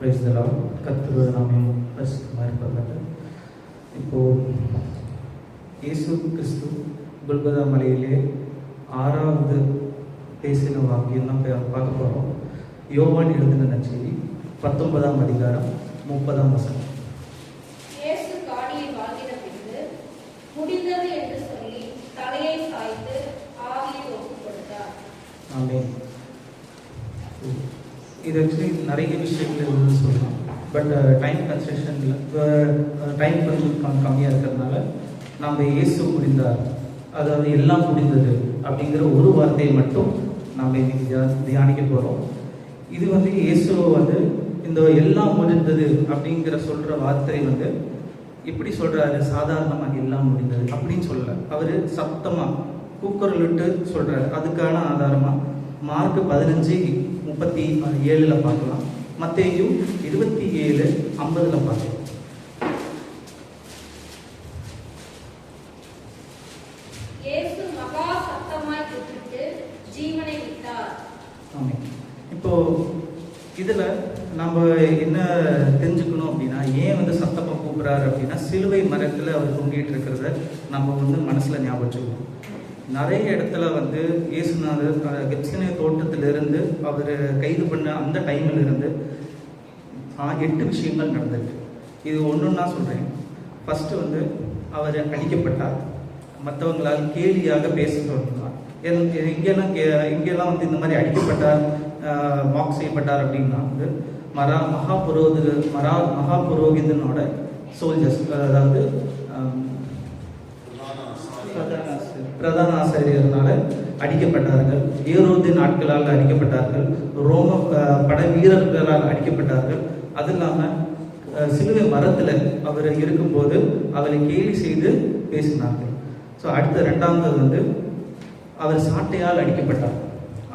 Praise the Lord. கர்த்தருடைய நாமம் பரிசுத்தமாக இருப்பதாக. இப்போது இயேசு கிறிஸ்து குல்கதா மலையிலே 6வது பேசின வாக்கியம் தான் பார்க்க போகிறோம். யோவான் எழுதின நற்செய்தி 19ஆம் அதிகாரம் 30ஆம் வசனம். இயேசு காடியை வாங்கின பின்பு முடிந்தது என்று சொல்லி தலையை சாய்த்து ஆவியை ஒப்புக் கொடுத்தார். ஆமென். இது ஆக்சுவலி நிறைய விஷயங்கள் இருந்து சொல்லலாம். பட் டைம் கன்ஸ்ட்ரக்ஷனில் டைம் கொஞ்சம் கம்மியாக இருக்கிறதுனால நம்ம இயேசு முடிந்தார், அதாவது எல்லாம் முடிந்தது அப்படிங்கிற ஒரு வார்த்தையை மட்டும் நாம் இன்னைக்கு தியானிக்க போகிறோம். இது வந்து இயேசு இந்த எல்லாம் முடிந்தது அப்படிங்கிற சொல்கிற வார்த்தை எப்படி சொல்கிறாரு? சாதாரணமாக எல்லாம் முடிந்தது அப்படின்னு சொல்லலை. அவர் சத்தமாக கூக்குரல் விட்டு சொல்கிறாரு. அதுக்கான ஆதாரமாக மார்க் 15:37 பார்க்கலாம், மத்தேயு 27:50 பார்க்கலாம். இயேசு மகா சத்தமாய் கூப்பிட்டு ஜீவனை விட்டார். ஆமாம். இப்போ இதில் நம்ம என்ன தெரிஞ்சுக்கணும் அப்படின்னா, ஏன் சத்தமாக கூப்பிட்றாரு அப்படின்னா, சிலுவை மரத்தில் அவர் தொங்கிட்டு இருக்கிறத நம்ம மனசில் ஞாபகம் வச்சுக்கணும். நிறைய இடத்துல இயேசுநாதர் கெத்செமனே தோட்டத்திலிருந்து அவர் கைது பண்ண அந்த டைமில் இருந்து 8 விஷயங்கள் நடந்திருக்கு. இது ஒன்றுன்னா சொல்கிறேன். ஃபஸ்ட்டு அவர் அடிக்கப்பட்டார், மற்றவங்களால் கேலியாக பேச சொல்லலாம். இங்கெல்லாம் இந்த மாதிரி அடிக்கப்பட்டார், வாக் செய்யப்பட்டார் அப்படின்னா மகா புரோகிதனோட சோல்ஜர்ஸ், அதாவது பிரதான ஆசிரியர்னால அடிக்கப்பட்டார்கள், ஏரோதின் ஆட்களால் அடிக்கப்பட்டார்கள், ரோம பட வீரர்களால் அடிக்கப்பட்டார்கள். அது இல்லாமல் சிலுவை மரத்தில் அவர் இருக்கும்போது அவரை கேலி செய்து பேசினார்கள். ஸோ அடுத்த 2வது அவர் சாட்டையால் அடிக்கப்பட்டார்.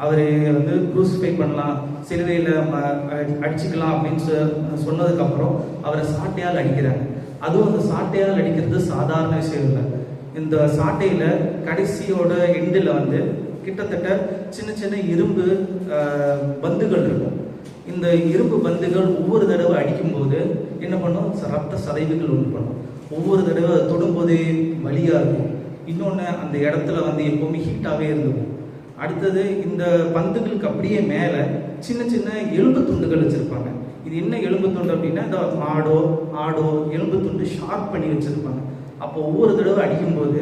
அவரை க்ரூசிஃபை பண்ணலாம், சிலுவையில் அடிச்சுக்கலாம் அப்படின்னு சொன்னதுக்கப்புறம் அவரை சாட்டையால் அடிக்கிறாங்க. அதுவும் அந்த சாட்டையால் அடிக்கிறது சாதாரண விஷயம் இல்லை. இந்த சாட்டையில் கடைசியோட எண்டில் கிட்டத்தட்ட சின்ன சின்ன இரும்பு பந்துகள் இருக்கும். இந்த இரும்பு பந்துகள் ஒவ்வொரு தடவை அடிக்கும்போது என்ன பண்ணும்? ரத்த சதைவுகள் உண்டு பண்ணும். ஒவ்வொரு தடவை தொடும்போதே வலியாக இருக்கும். இன்னொன்று, அந்த இடத்துல எப்போவுமே ஹீட்டாகவே இருந்துக்கும். அடுத்தது, இந்த பந்துகளுக்கு அப்படியே மேலே சின்ன சின்ன எலும்பு துண்டுகள் வச்சுருப்பாங்க. இது என்ன எலும்பு துண்டு அப்படின்னா, இந்த ஆடோ எலும்பு துண்டு ஷார்ப் பண்ணி வச்சுருப்பாங்க. அப்போ ஒவ்வொரு தடவை அடிக்கும்போது,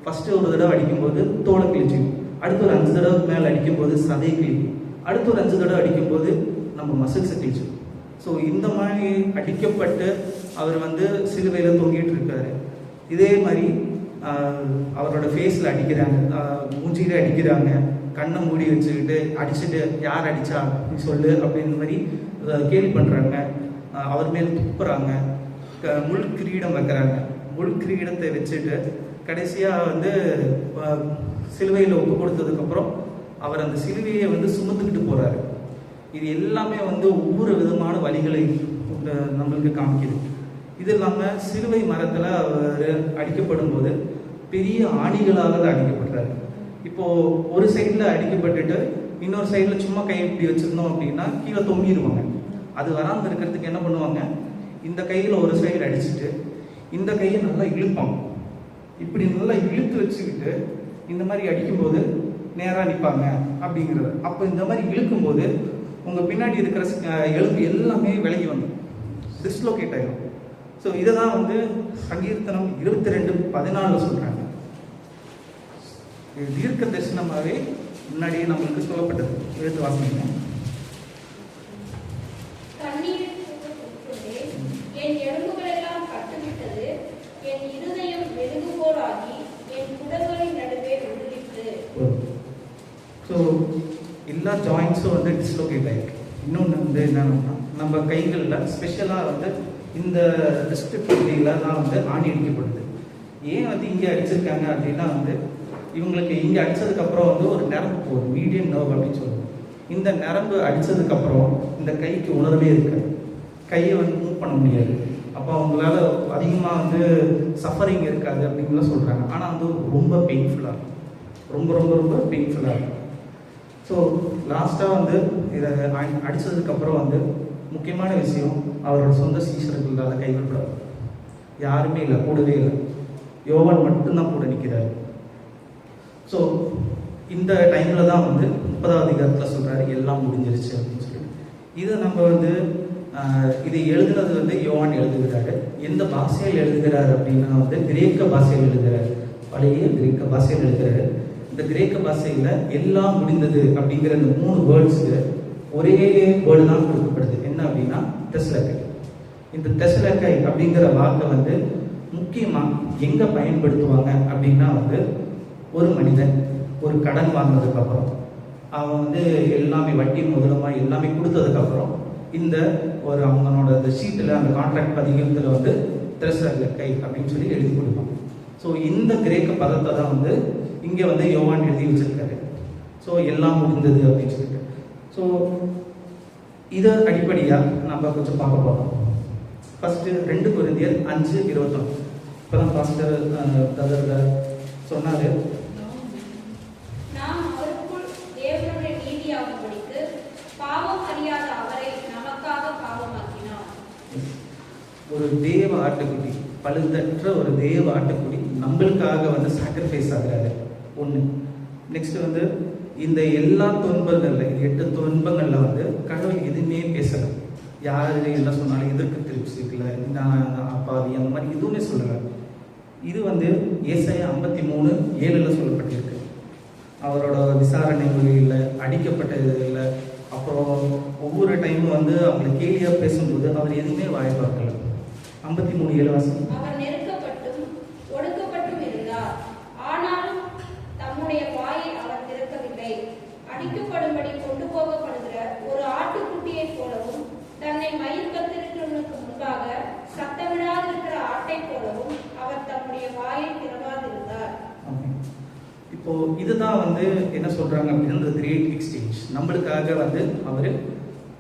ஃபஸ்ட்டு ஒரு தடவை அடிக்கும்போது தோலை கிழிச்சிக்கும், அடுத்து ஒரு 5 தடவை மேலே அடிக்கும்போது சதை கிழிக்கும், அடுத்து ஒரு 5 தடவை அடிக்கும்போது நம்ம மசில்ஸை கிழிச்சிக்கும். ஸோ இந்த மாதிரி அடிக்கப்பட்டு அவர் சிலுவையில் தொங்கிட்டு இருக்காரு. இதே மாதிரி அவரோட ஃபேஸில் அடிக்கிறாங்க, மூஞ்சியில் அடிக்கிறாங்க, கண்ணை மூடி வச்சுக்கிட்டு அடிச்சுட்டு யார் அடித்தா அப்படின்னு சொல்லு அப்படின்ற மாதிரி கேலி பண்ணுறாங்க. அவர் மேல் துப்புறாங்க, முள் கிரீடம் வைக்கிறாங்க. முள் கிரீடத்தை வச்சுட்டு கடைசியாக சிலுவையில் ஒப்பு கொடுத்ததுக்கப்புறம் அவர் அந்த சிலுவையை சுமந்துக்கிட்டு போகிறாரு. இது எல்லாமே ஒவ்வொரு விதமான வழிகளை நம்மளுக்கு காமிக்குது. இது இல்லாமல் சிலுவை மரத்தில் அவர் அடிக்கப்படும் போது பெரிய ஆணிகளால் தான் அடிக்கப்படுறாரு. இப்போது ஒரு சைடில் அடிக்கப்பட்டுட்டு இன்னொரு சைடில் சும்மா கை இப்படி வச்சுருந்தோம் அப்படின்னா கீழே தொங்கிடுவாங்க. அது வராமல் இருக்கிறதுக்கு என்ன பண்ணுவாங்க? இந்த கையில் ஒரு சைடு அடிச்சுட்டு இந்த கையை நல்லா இழுப்பாங்க. இப்படி நல்லா இழுத்து வச்சுக்கிட்டு இந்த மாதிரி அடிக்கும்போது நேராக நிற்பாங்க அப்படிங்கிறது. அப்போ இந்த மாதிரி இழுக்கும்போது உங்கள் பின்னாடி இருக்கிற எலும்பு எல்லாமே விலகி வந்துடும், டிஸ்லோகேட் ஆகிடும். ஸோ இதை தான் சங்கீர்த்தனம் 22:14 சொல்கிறாங்க. இது தீர்க்க தரிசனமாகவே முன்னாடியே நம்மளுக்கு சொல்லப்பட்டது. எடுத்து வாசிங்க. என் எலும்புகள் எல்லாம் கட்டுவிட்டது, என் இருதயம் வெளுகுபோலாகி என் குடல்களின் நடுவே விழுகிற்று. ஸோ எல்லா ஜாயின்ஸும் டிஸ்லோகேட் ஆகிருக்கு. இன்னொன்று என்னன்னா, நம்ம கைகளில் ஸ்பெஷலாக இந்த ரிஸ்ட் பகுதியில் தான் ஆணி அடிக்கப்படுது. ஏன் இங்கே அடிச்சிருக்காங்க அப்படின்னா இவங்களுக்கு இங்கே அடித்ததுக்கப்புறம் ஒரு நரம்பு போகுது, மீடியம் நர்வ் அப்படின்னு சொல்லுவோம். இந்த நரம்பு அடித்ததுக்கப்புறம் இந்த கைக்கு உணர்வே இருக்காது, கையை மூவ் பண்ண முடியாது. அப்போ அவங்களால அதிகமாக சஃபரிங் இருக்காது அப்படின்லாம் சொல்கிறாங்க. ஆனால் ரொம்ப பெயின்ஃபுல்லாக இருக்கும், ரொம்ப ரொம்ப ரொம்ப பெயின்ஃபுல்லாக இருக்கும். ஸோ லாஸ்ட்டாக இதை அடித்ததுக்கப்புறம் முக்கியமான விஷயம், அவரோட சொந்த சீஷர்களால் கைவிடப்படாது. யாருமே இல்லை, கூடவே இல்லை. யோவான் மட்டும்தான் கூட நிற்கிறாரு. ஸோ இந்த டைமில் தான் வந்து 30வது அதிகாரத்தில் சொல்கிறாரு எல்லாம் முடிஞ்சிருச்சு அப்படின்னு சொல்லி. இதை நம்ம வந்து இதை எழுதுனது வந்து யோவான் எழுதுகிறாரு. எந்த பாஷையில் எழுதுகிறார் அப்படின்னா வந்து கிரேக்க பாஷையில் எழுதுகிறார். பழைய கிரேக்க பாஷையில் எழுதுகிறாரு. இந்த கிரேக்க பாஷையில் எல்லாம் முடிந்தது அப்படிங்கிற இந்த 3 வேர்ட்ஸு ஒரே வேர்டு தான் கொடுக்கப்படுது. என்ன அப்படின்னா தெசலோனிக்கை. இந்த தெசலோனிக்கை அப்படிங்கிற வார்த்தை வந்து முக்கியமாக எங்கே பயன்படுத்துவாங்க அப்படின்னா வந்து ஒரு மனிதன் ஒரு கடன் வாங்கினதுக்கப்புறம் அவன் வந்து எல்லாமே வட்டி முதலமாக எல்லாமே கொடுத்ததுக்கப்புறம் இந்த ஒரு அவங்களோட அந்த ஷீட்டில் அந்த கான்ட்ராக்ட் பதிகத்தில் வந்து தெசலோனிக்கை அப்படின்னு சொல்லி எழுதி கொடுப்பாங்க. ஸோ இந்த கிரேக்க பதத்தை தான் வந்து இங்கே வந்து யோவான் எழுதி வச்சிருக்காரு. ஸோ எல்லாம் முடிந்தது அப்படின்னு சொல்லிட்டு. ஸோ இதை அடிப்படையாக நம்ம கொஞ்சம் பார்க்க போகிறோம். ஃபஸ்ட்டு 2 கொரிந்தியர் 5:21. இப்போ தான் பாஸ்டர் பிரதர் சொன்னார், நாம் அவருக்குள் தேவனுடைய நீதியாகும்படிக்கு பாவம் அறியாத அவரை நமக்காக பாவமாக்கினார். ஒரு தேவ ஆட்டுக்குட்டி, பழுதற்ற ஒரு தேவ ஆட்டுக்குட்டி நம்மளுக்காக வந்து சாக்ரிஃபைஸ் ஆகிறாரு. ஒன்று. நெக்ஸ்ட் வந்து இந்த எல்லா துன்பங்களில் 8 துன்பங்களில் வந்து கடவுள் எதுவுமே பேசலை. யார் என்ன சொன்னாலும் எதிர்க்க தெரிவிச்சிருக்கல, நான் அப்பாவி அந்த மாதிரி எதுவுமே சொல்லலை. இது வந்து ஏசாயா 53:7 சொல்லப்பட்டிருக்கு. அவரோட விசாரணைகளில் அடிக்கப்பட்டது இல்லை. அப்புறம் ஒவ்வொரு டைமும் வந்து அவங்களை கேலியாக பேசும்போது அவர் எதுவுமே வாய் பார்க்கல. 53:7 வாசம். அவர் நெருக்கப்பட்டும் ஒடுக்கப்பட்டும் இருந்தார், ஆனாலும் தம்முடைய வாயை அவர் திறக்கவில்லை. அடிக்கப்படும்படி கொண்டு போகப்படுகிற ஒரு ஆட்டுக்குட்டியைப் போலவும் தன்னை மயிர் கத்திருக்கிறவனுக்கு முன்பாக சத்தமிடாதிருக்கிற ஆட்டைப் போலவும் அவர் தம்முடைய வாயை திறவாதிருந்தார். இப்போ இதுதான் வந்து என்ன சொல்றாங்க அப்படின்னா கிரேட் எக்ஸ்சேஞ்ச். நம்மளுக்காக வந்து அவர்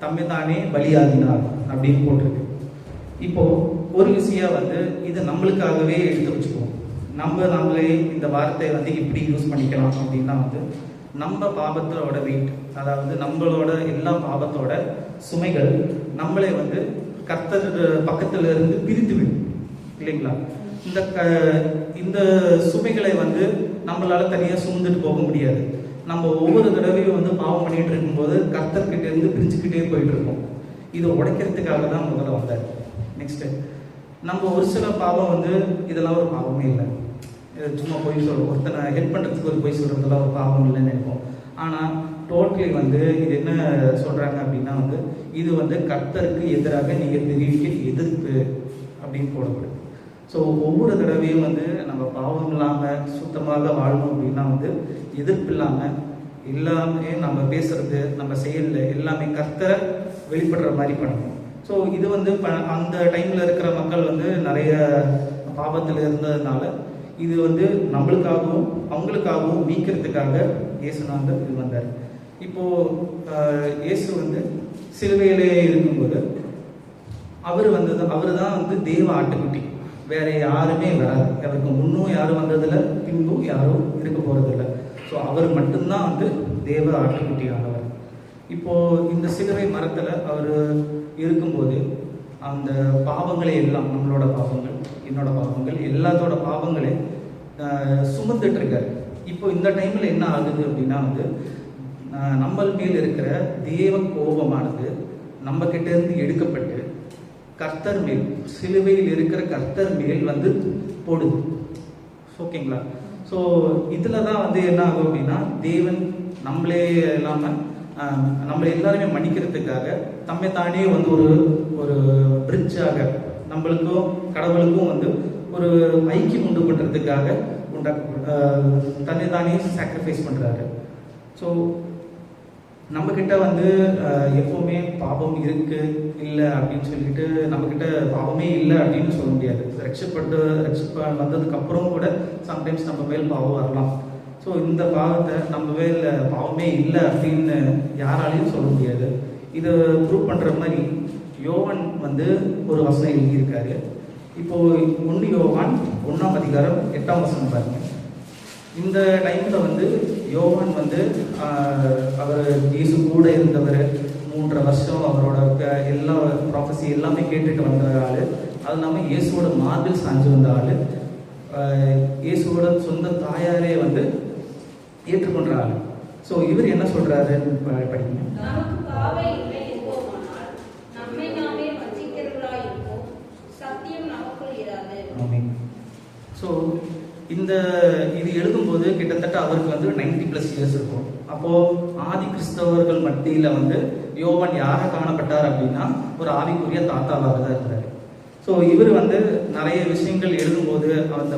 தம்மை தானே பலியாகினார் அப்படின்னு போட்டிருக்கு. இப்போ ஒரு விஷயம் வந்து இது நம்மளுக்காகவே எடுத்து வச்சுக்குவோம். நம்மளே இந்த வார்த்தையை வந்து இப்படி யூஸ் பண்ணிக்கலாம் அப்படின்னா வந்து நம்ம பாபத்தோட வெயிட், அதாவது நம்மளோட எல்லா பாபத்தோட சுமைகள் நம்மளே வந்து கர்த்தர் பக்கத்துல இருந்து பிரித்து விடும் இல்லைங்களா? இந்த சுமைகளை வந்து நம்மளால தனியாக சுமந்துட்டு போக முடியாது. நம்ம ஒவ்வொரு தடவையும் வந்து பாவம் பண்ணிட்டு இருக்கும்போது கர்த்தர்கிட்ட இருந்து பிரிச்சுக்கிட்டே போயிட்டு இருக்கோம். இதை உடைக்கிறதுக்காக தான் முதல்ல வந்தார். நெக்ஸ்ட், நம்ம ஒரு சில பாவம் வந்து இதெல்லாம் ஒரு பாவமே இல்லை, சும்மா போய் சொல்லுவோம். ஒருத்தனை ஹெல்ப் பண்ணுறதுக்கு ஒரு போய் சொல்கிறதுலாம் ஒரு பாவம் இல்லைன்னு நினைப்போம். ஆனால் டோட்டலி வந்து இது என்ன சொல்கிறாங்க அப்படின்னா வந்து இது வந்து கர்த்தருக்கு எதிராக நீங்கள் தெரிவிக்க எதிர்ப்பு அப்படின்னு போடப்படுது. ஸோ ஒவ்வொரு தடவையும் வந்து நம்ம பாவம் இல்லாமல் சுத்தமாக வாழணும் அப்படின்னா வந்து எதிர்ப்பு இல்லாமல் எல்லாமே நம்ம பேசுறது நம்ம செயலில் எல்லாமே கர்த்தரை வெளிப்படுற மாதிரி பண்ணணும். ஸோ இது வந்து அந்த டைமில் இருக்கிற மக்கள் வந்து நிறைய பாவத்தில் இருந்ததுனால இது வந்து நம்மளுக்காகவும் அவங்களுக்காகவும் மீட்கிறதுக்காக இயேசுநாதர் இது வந்தார். இப்போது இயேசு வந்து சிலுவையிலே இருக்கும்போது அவர் தான் வந்து தேவ ஆட்டுக்குட்டி. வேற யாருமே வராது. அவருக்கு முன்னும் யாரும் வந்ததில்லை, பின்பும் யாரும் இருக்க போறதில்லை. ஸோ அவர் மட்டும்தான் வந்து தேவ ஆட்டுக்குட்டி ஆனவர். இப்போ இந்த சிலுவை மரத்தில் அவர் இருக்கும்போது அந்த பாவங்களை எல்லாம், நம்மளோட பாவங்கள், என்னோட பாவங்கள், எல்லாத்தோட பாவங்களை சுமந்துட்டு இருக்காரு. இப்போ இந்த டைமில் என்ன ஆகுது அப்படின்னா வந்து நம்ம மேல் இருக்கிற தேவ கோபமானது நம்ம கிட்ட இருந்து எடுக்கப்பட்டு கர்த்தர் மேல், சிலுவையில் இருக்கிற கர்த்தர் மேல் வந்து போடுது. ஓகேங்களா? ஸோ இதில் தான் வந்து என்ன ஆகும் அப்படின்னா தேவன் நம்மளே இல்லாமல் நம்மளை எல்லாருமே மன்னிக்கிறதுக்காக தம்மை தானே வந்து ஒரு பிரிட்ஜாக நம்மளுக்கும் கடவுளுக்கும் வந்து ஒரு ஐக்கியம் உண்டு பண்ணுறதுக்காக தன்னை தானே சாக்ரிஃபைஸ் பண்ணுறாரு. ஸோ நம்மக்கிட்ட வந்து எப்போவுமே பாவம் இருக்கு இல்லை அப்படின்னு சொல்லிட்டு நம்மக்கிட்ட பாவமே இல்லை அப்படின்னு சொல்ல முடியாது. ரட்சிப்பு வந்ததுக்கப்புறம் கூட சம்டைம்ஸ் நம்ம மேல் பாவம் வரலாம். ஸோ இந்த பாவத்தை நம்ம மேல் பாவமே இல்லை அப்படின்னு யாராலையும் சொல்ல முடியாது. இதை ப்ரூவ் பண்ணுற மாதிரி யோவான் வந்து ஒரு வசனம் எழுதியிருக்காரு. இப்போது 1 யோவான் 1 அதிகாரம் 8 வசனம் பாருங்க. இந்த டைமில் வந்து யோவான் வந்து அவர் இயேசு கூட இருந்தவர், 3.5 வருஷம் அவரோட எல்லா ப்ராஃபஸி எல்லாமே கேட்டுட்டு வந்த ஆள். அது இல்லாமல் இயேசுவோட மார்பில் சாஞ்சு வந்த ஆள். இயேசுவோட சொந்த தாயாரே வந்து ஏற்றுக்கொண்ட ஆள். ஸோ இவர் என்ன சொல்கிறாரு படிக்கணும். நமக்கு பாவை இல்லை என்போமானால் நம்மை நாமே வஞ்சிக்கிறவர்களாய் இருப்போம், சத்தியம் நமக்குள் இராது. ஸோ இது எழுதும்போது கிட்டத்தட்ட அவருக்கு வந்து 90+ இயர்ஸ் இருக்கும். அப்போது ஆதி கிறிஸ்தவர்கள் மத்தியில் வந்து யோவான் யாரை காணப்பட்டார் அப்படின்னா ஒரு ஆவிக்குரிய தாத்தாவாக தான் இருக்கிறார். ஸோ இவர் வந்து நிறைய விஷயங்கள் எழுதும்போது அந்த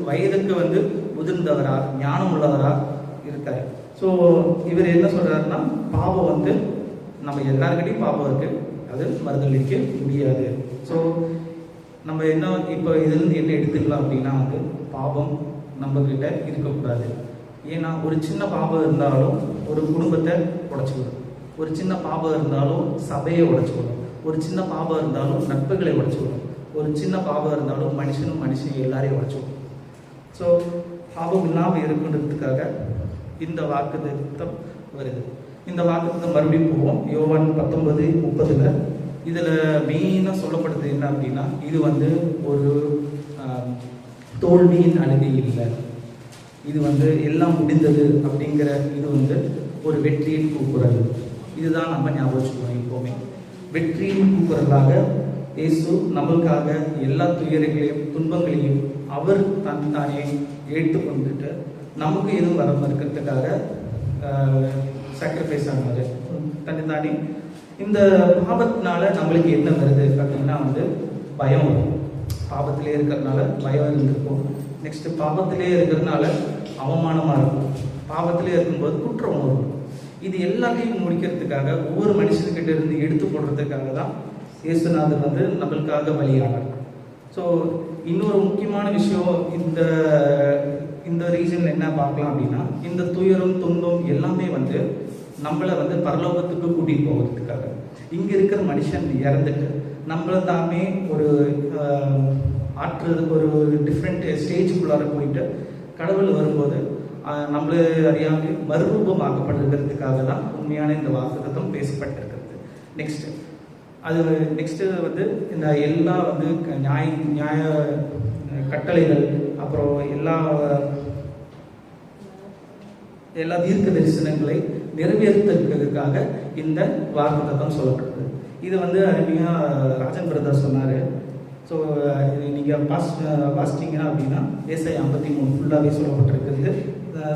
வயதுக்கு வந்து முதிர்ந்தவரா, ஞானம் உள்ளவரா இருக்காரு. ஸோ இவர் என்ன சொல்றாருன்னா, பாவம் வந்து நம்ம எல்லாருக்கிட்டையும் பாவம் இருக்கு, அது மறுதளிக்க முடியாது. ஸோ நம்ம என்ன இப்போ இதுலேருந்து என்ன எடுத்துக்கலாம் அப்படின்னா வந்து பாவம் நம்மக்கிட்ட இருக்கக்கூடாது. ஏன்னா ஒரு சின்ன பாவம் இருந்தாலும் ஒரு குடும்பத்தை உடைச்சிவிடும், ஒரு சின்ன பாவம் இருந்தாலும் சபையை உடைச்சிவிடும், ஒரு சின்ன பாவம் இருந்தாலும் நட்புகளை உடைச்சிவிடும், ஒரு சின்ன பாவம் இருந்தாலும் மனுஷன் எல்லாரையும் உடைச்சிவிடும். ஸோ பாவம் இல்லாமல் இருக்குன்றதுக்காக இந்த வாக்குத்தத்தம் வருது. இந்த வாக்குத்தத்தம் மறுபடியும் போவோம். யோவான் 19:30 இதில் மெயினாக சொல்லப்படுது என்ன அப்படின்னா, இது வந்து ஒரு தோல்வியின் அழுகை இல்லை, இது வந்து எல்லாம் முடிந்தது அப்படிங்கிற இது வந்து ஒரு வெற்றியின் கூக்குரல். இதுதான் நம்ம ஞாபகம் வச்சுக்கணும் எப்போவுமே. வெற்றியின் கூக்குரலாக இயேசு நம்மளுக்காக எல்லா துயரங்களையும் துன்பங்களையும் அவர் தானே ஏற்றுக்கொண்டுட்டு நமக்கு எதுவும் வர இருக்கிறதுக்காக சாக்ரிஃபைஸ் ஆனார் தன்னைத்தானே. இந்த பாவத்தினால நம்மளுக்கு என்ன வருது அப்படின்னா வந்து பயம் வரும். பாவத்திலே இருக்கிறதுனால பயம் இருந்திருக்கும். நெக்ஸ்ட்டு பாவத்திலே இருக்கிறதுனால அவமானமாக இருக்கும். பாவத்திலே இருக்கும்போது குற்ற உணர்வு. இது எல்லாத்தையும் முடிக்கிறதுக்காக ஒவ்வொரு மனுஷன்கிட்ட இருந்து எடுத்து போடுறதுக்காக தான் இயேசுநாதர் வந்து நம்மளுக்காக பலியானார். ஸோ இன்னொரு முக்கியமான விஷயம் இந்த ரீசன் என்ன பார்க்கலாம் அப்படின்னா, இந்த துயரம் துன்பம் எல்லாமே வந்து நம்மளை வந்து பரலோகத்துக்கு கூட்டிகிட்டு போகிறதுக்காக. இங்கே இருக்கிற மனுஷன் இறந்துட்டு நம்மளை தாமே ஒரு ஒரு டிஃப்ரெண்ட் ஸ்டேஜுக்குள்ளார போயிட்டு கடவுள் வரும்போது நம்மளை அறியாமல் மறுரூபமாக்கப்படுறதுக்காக தான் உண்மையான இந்த வாக்குத்தத்தம் பேசப்பட்டிருக்கிறது. நெக்ஸ்ட்டு வந்து இந்த எல்லா வந்து நியாய கட்டளைகள், அப்புறம் எல்லா தீர்க்க தரிசனங்களை நிறைவேற்றுவதற்காக இந்த வாக்குத்தத்தம் சொல்லப்படுது. இது வந்து அருமையாக ராஜன் பிரதர் சொன்னார். ஸோ நீங்கள் வாசிச்சிங்கன்னா அப்படின்னா ஏசாயா 53 ஃபுல்லாகவே சொல்லப்பட்டிருக்குது,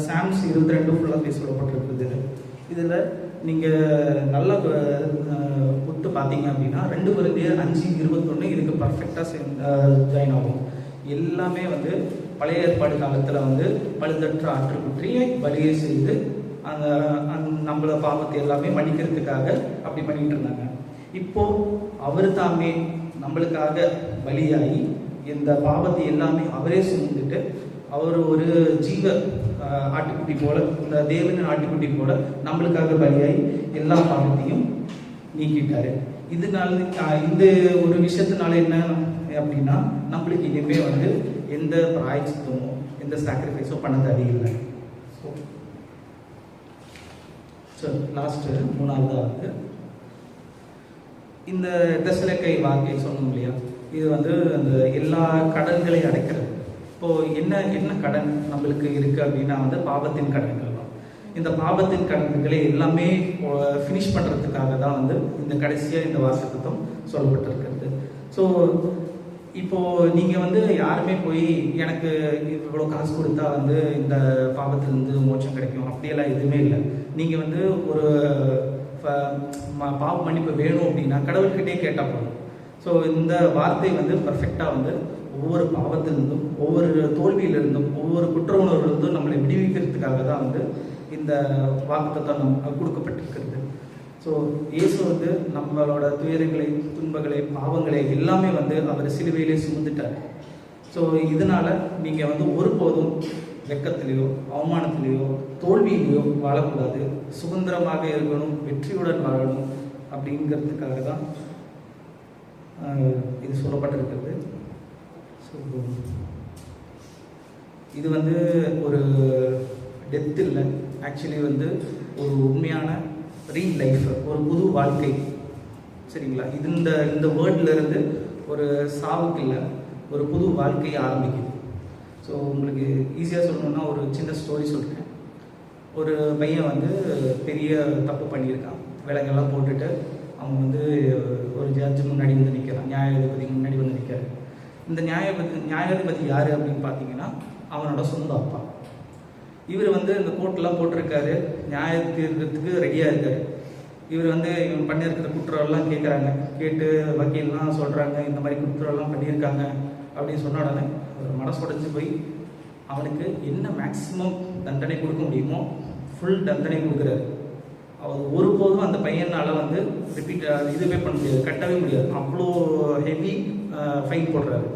சாம்ஸ் 22 ஃபுல்லாகவே சொல்லப்பட்டிருக்குது. இதில் நீங்கள் நல்லா ஒத்து பார்த்தீங்க அப்படின்னா 2 Corinthians 5:21 இதுக்கு பர்ஃபெக்டாக ஜாயின் ஆகும். எல்லாமே வந்து பழைய ஏற்பாடு காலத்தில் வந்து பழுதற்ற ஆற்றுக்குற்றியை பலியை செய்து அந்த நம்மள பாவத்தை எல்லாமே மன்னிக்கிறதுக்காக அப்படி பண்ணிட்டு இருந்தாங்க. இப்போ அவர் தாமே நம்மளுக்காக பலியாகி இந்த பாவத்தை எல்லாமே அவரே சுமந்துட்டு அவர் ஒரு ஜீவ ஆட்டுக்குட்டி போல, இந்த தேவனின் ஆட்டுக்குட்டி போல நம்மளுக்காக பலியாகி எல்லா பாவத்தையும் நீக்கிட்டாரு. இதனால இந்த ஒரு விஷயத்தினால என்ன அப்படின்னா, நம்மளுக்கு இனிமே வந்து எந்த பிராயச்சித்தமோ எந்த சாக்ரிஃபைஸோ பண்ண தேவையில்லை. ஸோ லாஸ்ட்டு 3ஆவதாக வந்து இந்த தெசலோனிக்கை வார்த்தை சொன்னோம் இல்லையா, இது வந்து அந்த எல்லா கடன்களை அடைக்கிறது. இப்போது என்ன கடன் நம்மளுக்கு இருக்குது அப்படின்னா வந்து பாவத்தின் கடன்கள் தான். இந்த பாவத்தின் கடன்களை எல்லாமே ஃபினிஷ் பண்ணுறதுக்காக தான் வந்து இந்த கடைசியாக இந்த வாக்குத்தத்தம் சொல்லப்பட்டிருக்கிறது. ஸோ இப்போது நீங்கள் வந்து யாருமே போய் எனக்கு இவ்வளோ காசு கொடுத்தா வந்து இந்த பாவத்திலேருந்து மோட்சம் கிடைக்கும் அப்படியெல்லாம் எதுவுமே இல்லை. நீங்கள் வந்து ஒரு பாவ மன்னிப்பு வேணும் அப்படின்னா கடவுள்கிட்டே கேட்டால் போதும். ஸோ இந்த வார்த்தை வந்து பர்ஃபெக்டாக வந்து ஒவ்வொரு பாவத்திலிருந்தும் ஒவ்வொரு தோல்வியிலிருந்தும் ஒவ்வொரு குற்ற உணர்வுலிருந்தும் நம்மளை விடுவிக்கிறதுக்காக தான் வந்து இந்த வாக்குத்தத்தம் கொடுக்கப்பட்டிருக்கிறது. ஸோ இயேசு வந்து நம்மளோட துயரங்களை துன்பங்களை பாவங்களை எல்லாமே வந்து அவர் சிலுவையிலே சுமந்துட்டார். ஸோ இதனால் நீங்கள் வந்து ஒருபோதும் வெக்கத்திலேயோ அவமானத்திலேயோ தோல்வியிலேயோ வாழக்கூடாது, சுதந்திரமாக இருக்கணும், வெற்றியுடன் வாழணும் அப்படிங்கிறதுக்காக தான் இது சொல்லப்பட்டிருக்கிறது. ஸோ இது வந்து ஒரு டெத் இல்லை, ஆக்சுவலி வந்து ஒரு உண்மையான ரீல் லைஃப், ஒரு புது வாழ்க்கை. சரிங்களா? இது இந்த வேர்ட்லேருந்து ஒரு சாவுக்கு இல்லை, ஒரு புது வாழ்க்கையை ஆரம்பிக்குது. ஸோ உங்களுக்கு ஈஸியாக சொல்லணுன்னா ஒரு சின்ன ஸ்டோரி சொல்கிறேன். ஒரு பையன் வந்து பெரிய தப்பு பண்ணியிருக்கான். விலங்கெல்லாம் போட்டுட்டு அவன் வந்து ஒரு ஜட்ஜு முன்னாடி வந்து நிற்கிறான், நியாயாதிபதி முன்னாடி வந்து நிற்கிறார். இந்த நியாயாதிபதி யார் அப்படின்னு பார்த்தீங்கன்னா அவனோட சொந்த அப்பா. இவர் வந்து இந்த கோர்ட்லாம் போட்டிருக்காரு, நியாயம் தீர்க்கிறதுக்கு ரெடியாக இருக்காரு. இவர் வந்து இவன் பண்ணியிருக்கிற குற்றம்லாம் கேட்குறாங்க, கேட்டு வக்கீல்லாம் சொல்கிறாங்க இந்த மாதிரி குற்றம்லாம் பண்ணியிருக்காங்க அப்படின்னு சொன்ன உடனே ஒரு மனசுடைஞ்சு போய் அவனுக்கு என்ன மேக்சிமம் தண்டனை கொடுக்க முடியுமோ ஃபுல் தண்டனை கொடுக்குறாரு. அவர் ஒருபோதும் அந்த பையனால் வந்து இதுவே பண்ண முடியாது, கட்டவே முடியாது. அவ்வளோ ஹெவி ஃபைன் போடுறாரு.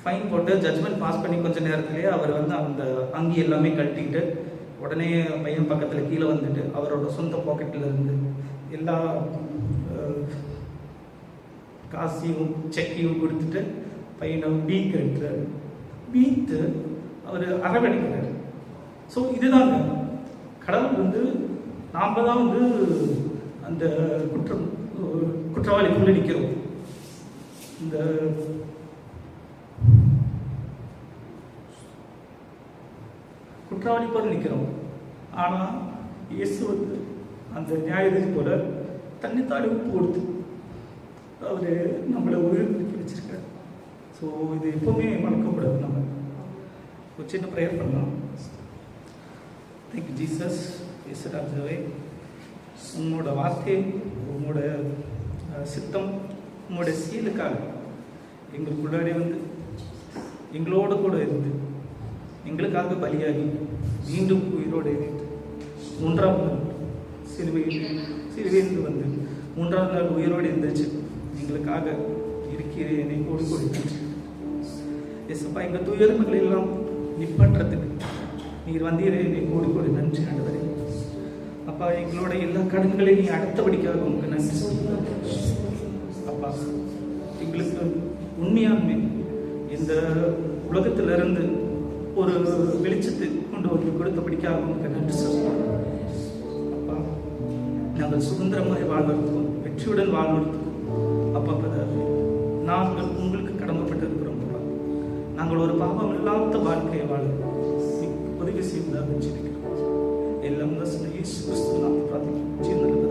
ஃபைன் போட்டு ஜட்ஜ்மெண்ட் பாஸ் பண்ணி கொஞ்ச நேரத்துலேயே அவர் வந்து அந்த அங்கி எல்லாமே கழட்டிக்கிட்டு உடனே பையன் பக்கத்தில் கீழே வந்துட்டு அவரோட சொந்த பாக்கெட்டில் இருந்து எல்லா காசையும் செக்கையும் கொடுத்துட்டு பையனை பீக் எடுத்துறாரு. பீத்து அவர் அரவணைக்கிறார். ஸோ இதுதாங்க கடவுள் வந்து நாம் தான் வந்து அந்த குற்றவாளிக்குள்ளே நிற்கிறோம். இந்த குற்றவாளி போல நிற்கிறோம். ஆனால் இயேசு வந்து அந்த நியாயத்தை போல தன்னைத்தாடி உப்பு கொடுத்து அவர் நம்மளை உயிர்ப்பிக்க வச்சிருக்காரு. ஸோ இது எப்பவுமே மறக்கக்கூடாது. நம்ம ஒரு சின்ன ப்ரேயர் பண்ணலாம். Thank you Jesus. இயேசுராஜாவே, உங்களோட வார்த்தை, உங்களோட சித்தம், உங்களோட சீலுக்காக எங்களுக்குள்ளாடி வந்து எங்களோட கூட இருந்து எங்களுக்காக பலியாகி மீண்டும் உயிரோடு இருந்து 3ஆம் நாள் சிலுவையிலிருந்து வந்து 3ஆம் நாள் உயிரோடு இருந்துச்சு எங்களுக்காக இருக்கிறேன். என்னை கோடி கோடி நன்றி ஏசப்பா. எங்கள் துயரங்களை எல்லாம் நிப்பாட்டுறதுக்கு நீர் வந்தீரே, என்னை கோடி கோடி நன்றி ஆண்டவரே. அப்பா, எங்களோட எல்லா கடன்களையும் நீ அடுத்தபடிக்காக உங்களுக்கு நன்றி அப்பா. எங்களுக்கு உண்மையாலுமே இந்த உலகத்திலிருந்து ஒரு வெளிச்சத்தை கொண்டு வந்து கொடுத்தபடிக்காக உங்களுக்கு நன்றி சொல்லுவோம் அப்பா. நாங்கள் சுதந்திரமாய் வாழ்வதற்கும் வெற்றியுடன் வாழ்வதற்கும் அப்பா நாங்கள் உங்களுக்கு கடமைப்பட்டிருக்கிறோம். நாங்கள் ஒரு பாவம் இல்லாத வாழ்க்கையை வாழ உதவி செய்வதாக வச்சிருக்கிறோம். எல்லாம் இயேசு கிறிஸ்துவின் நாமத்தில் பிரார்த்திக்கிறோம்.